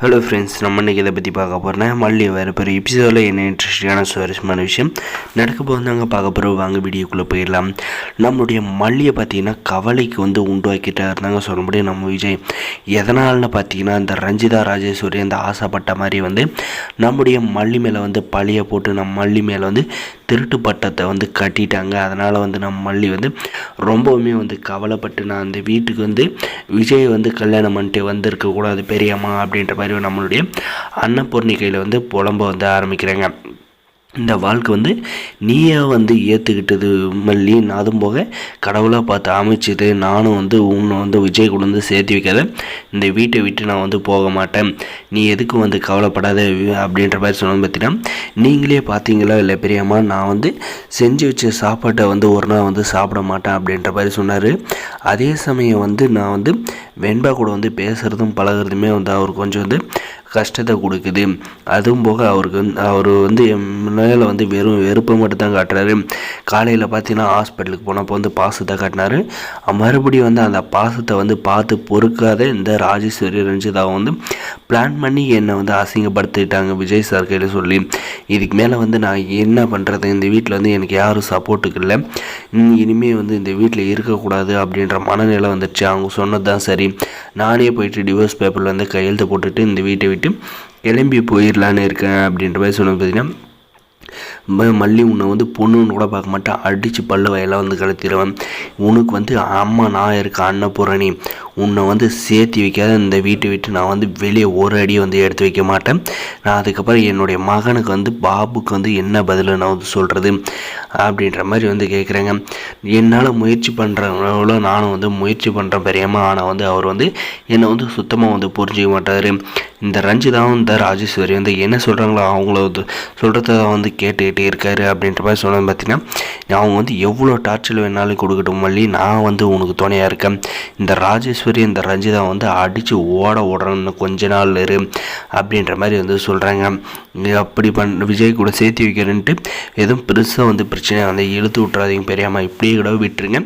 Hello friends, நம்ம இன்றைக்கி இதை பற்றி பார்க்க போகிறேன். மல்லி வேறு பெரிய எபிசோடில் என்ன இன்ட்ரெஸ்டிங்கான சுவாரஸ்யமான விஷயம் நடக்க போகிறாங்க பார்க்க போகிறோம். வாங்க வீடியோக்குள்ளே போயிடலாம். நம்மளுடைய மல்லியை பார்த்திங்கன்னா கவலைக்கு உண்டாக்கிட்டா இருந்தாங்க சொல்ல முடியும் நம்ம விஜய். எதனால்னு பார்த்தீங்கன்னா இந்த ரஞ்சிதா ராஜேஸ்வரி அந்த ஆசைப்பட்ட மாதிரி நம்முடைய மல்லி மேலே பழியை போட்டு நம்ம மல்லி மேலே திருட்டு பட்டத்தை கட்டிட்டாங்க. அதனால் நம்ம மல்லி ரொம்பவுமே கவலைப்பட்டு நான் அந்த வீட்டுக்கு விஜய் கல்யாணம் பண்ணிட்டு வந்திருக்கக்கூடாது பெரியம்மா அப்படின்ற மாதிரி நம்மளுடைய அன்னபூர்ணி கையில் புலம்ப ஆரம்பிக்கிறாங்க. இந்த வாழ்க்கை நீயே ஏற்றுக்கிட்டது மல்லி, அதுவும் போக கடவுளாக பார்த்து அமைச்சது. நானும் உன்னை விஜய் கூட சேர்த்து வைக்காத, இந்த வீட்டை விட்டு நான் போக மாட்டேன், நீ எதுக்கும் கவலைப்படாத அப்படின்ற மாதிரி சொன்னது பார்த்தீங்கன்னா, நீங்களே பார்த்தீங்களா இல்லை பெரியம்மா, நான் செஞ்சு வச்ச சாப்பாட்டை ஒரு நாள் சாப்பிட மாட்டேன் அப்படின்ற மாதிரி சொன்னார். அதே சமயம் நான் வெண்பா கூட பேசுகிறதும் பழகிறதுமே அவருக்கு கொஞ்சம் கஷ்டத்தை கொடுக்குது. அதுவும் போக அவருக்கு அவர் என் மேலே வெறும் வெறுப்பை மட்டும் தான் காட்டுறாரு. காலையில் பார்த்தீங்கன்னா ஹாஸ்பிட்டலுக்கு போனப்போ பாசத்தை காட்டினார். மறுபடியும் அந்த பாசத்தை பார்த்து பொறுக்காத இந்த ராஜேஸ்வரி ரஞ்சிதாவை பிளான் பண்ணி என்னை அசிங்கப்படுத்திட்டாங்க விஜய் சார் கையில் சொல்லி. இதுக்கு மேலே நான் என்ன பண்ணுறது, இந்த வீட்டில் எனக்கு யாரும் சப்போர்ட்டுக்கு இல்லை, இனிமேல் இந்த வீட்டில் இருக்கக்கூடாது அப்படின்ற மனநிலை வந்துடுச்சு. அவங்க சொன்னது தான் சரி, நானே போயிட்டு டிவோர்ஸ் பேப்பரில் கையெழுத்து போட்டுட்டு இந்த வீட்டை விட்டு கிளம்பி போயிடலான்னு இருக்கேன் அப்படின்ற மாதிரி சொன்னது பார்த்தீங்கன்னா, மல்லி உன்னை பொண்ணுன்னு கூட பார்க்க மாட்டேன், அடித்து பல்லு வயலாம் கலத்திடுவேன். உனக்கு அம்மா நான் இருக்கேன் அன்னபூரணி, உன்னை சேர்த்து வைக்காத, இந்த வீட்டை விட்டு நான் வெளியே ஒரு அடி எடுத்து வைக்க மாட்டேன். நான் அதுக்கப்புறம் என்னுடைய மகனுக்கு பாபுக்கு என்ன பதில் நான் சொல்கிறது அப்படின்ற மாதிரி கேட்குறேங்க. என்னால் முயற்சி பண்ணுறவங்களோ நானும் முயற்சி பண்ணுறேன் பெரியம்மா, ஆனால் அவர் என்னை சுத்தமாக புரிஞ்சிக்க மாட்டார். இந்த ரஞ்சிதாவும் இந்த ராஜேஸ்வரி என்ன சொல்கிறாங்களோ அவங்கள சொல்கிறத கேட்டுக்கிட்டே இருக்காரு அப்படின்ற மாதிரி சொன்னது பார்த்தீங்கன்னா, அவங்க எவ்வளோ டார்ச்சர் வேணாலும் கொடுக்கட்டும் மல்லி, நான் உனக்கு துணையாக இருக்கேன். இந்த ராஜேஸ்வரி இந்த ரஞ்சிதா அடித்து ஓடுறேன்னு கொஞ்ச நாள் இரு அப்படின்ற மாதிரி சொல்கிறாங்க. அப்படி விஜய் கூட சேர்த்து வைக்கிறேன்ட்டு எதுவும் பெருசாக பிரச்சனை இழுத்து விட்றாதீங்க பெரியாமா, இப்படியே கூட விட்டுருங்க,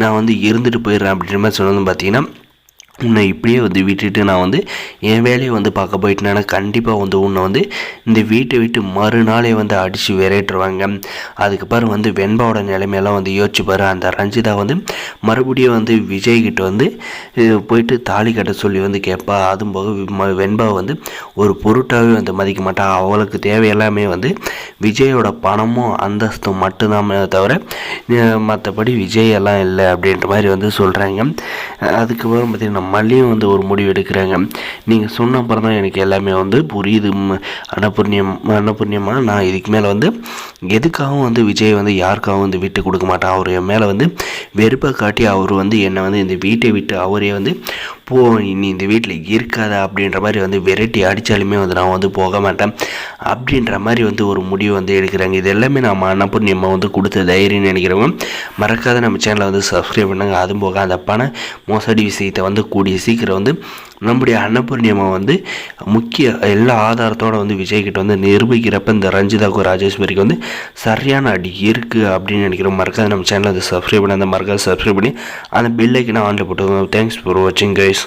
நான் இருந்துட்டு போயிடுறேன் அப்படின்ற மாதிரி சொன்னதும் பார்த்தீங்கன்னா, உன்னை இப்படியே விட்டுட்டு நான் என் வேலையை பார்க்க போயிட்டேன்னா கண்டிப்பாக உன்னை இந்த வீட்டை விட்டு மறுநாளே அடித்து விரைட்டுருவாங்க. அதுக்கப்புறம் வெண்பாவோட நிலைமையெல்லாம் யோசிச்சுப்பார். அந்த ரஞ்சிதா மறுபடியும் விஜய்கிட்ட போயிட்டு தாலி கட்ட சொல்லி கேட்பா. அதுவும் போக வெண்பா ஒரு பொருட்டாகவே மதிக்க மாட்டா. அவளுக்கு தேவையெல்லாமே விஜயோட பணமும் அந்தஸ்தும் மட்டும்தான் தவிர மற்றபடி விஜய் எல்லாம் இல்லை அப்படின்ற மாதிரி சொல்கிறாங்க. அதுக்கப்புறம் பார்த்தீங்கன்னா மல்லியும் ஒரு முடிவு எடுக்கிறாங்க. நீங்கள் சொன்ன அப்புறம் தான் எனக்கு எல்லாமே புரியுது அன்னபூர்ணியமாக, நான் இதுக்கு மேலே எதுக்காகவும் விஜய் யாருக்காகவும் விட்டு கொடுக்க மாட்டேன். அவர் என் மேலே வெறுப்பை காட்டி அவர் என்னை இந்த வீட்டை விட்டு அவரே போ, நீ இந்த வீட்டில் இருக்காத அப்படின்ற மாதிரி விரட்டி அடித்தாலுமே நான் போக மாட்டேன் அப்படின்ற மாதிரி ஒரு முடிவு எடுக்கிறாங்க. இது எல்லாமே நம்ம அன்னபூர்ணியம்மா கொடுத்த தைரியம் நினைக்கிறவங்க மறக்காத நம்ம சேனலை சப்ஸ்கிரைப் பண்ணாங்க. அதுவும் போக அந்த பண மோசடி விஷயத்தை கூடிய சீக்கிரம் நம்முடைய அன்னபூர்ணியம்மா முக்கிய எல்லா ஆதாரத்தோடு விஜய்கிட்ட நிரூபிக்கிறப்ப இந்த ரஞ்சிதாவுக்கு ராஜேஸ்வரிக்கு சரியான அடி இருக்குது அப்படின்னு நினைக்கிறோம். மறக்காத நம்ம சேனலை சப்ஸ்கிரைப் பண்ணி அந்த மறக்காத சப்ஸ்கிரைப் பண்ணி அந்த பெல் ஐக்கனை ஆன்ல போட்டு. தேங்க்ஸ் ஃபார் வாட்சிங் கைஸ்.